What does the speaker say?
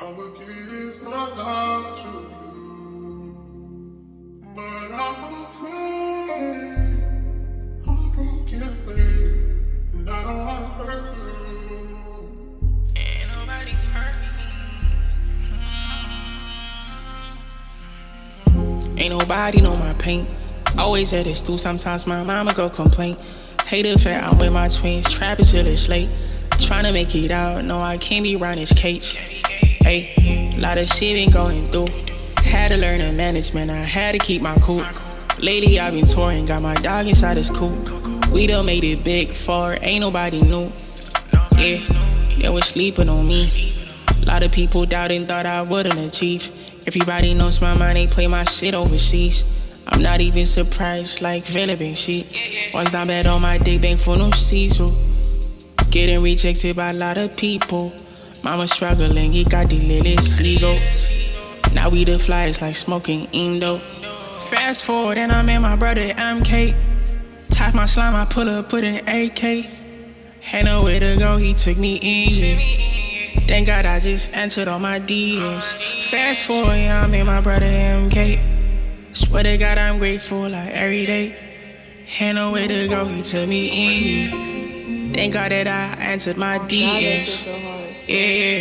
I would give my love to you, but I'm afraid I'm broken, baby, and I don't wanna hurt you. Ain't nobody hurt me. Ain't nobody know my pain. Always at this through, sometimes my mama go complain. Hate the fact I'm with my twins, trapping till it's late. Tryna make it out, no I can't be round this cage. Hey, lot of shit been going through. Had to learn the management, I had to keep my cool. Lately I've been touring, got my dog inside his coop. We done made it big for, ain't nobody knew. Yeah, they was sleeping on me. Lot of people doubting, thought I wouldn't achieve. Everybody knows my mind, they play my shit overseas. I'm not even surprised, like Philippine shit. Was down bad on my dick, bank for no season. Getting rejected by a lot of people. Mama struggling, he got the littlest legal. Now we the flyers like smoking Indo. Fast forward and I'm in my brother MK. Top my slime, I pull up, put in AK. Had nowhere to go, he took me in. Thank God I just answered all my DMs. Fast forward, yeah, I'm in my brother MK. Swear to God I'm grateful like every day. Had nowhere to go, he took me in. Thank God that I answered my DMs. Yeah,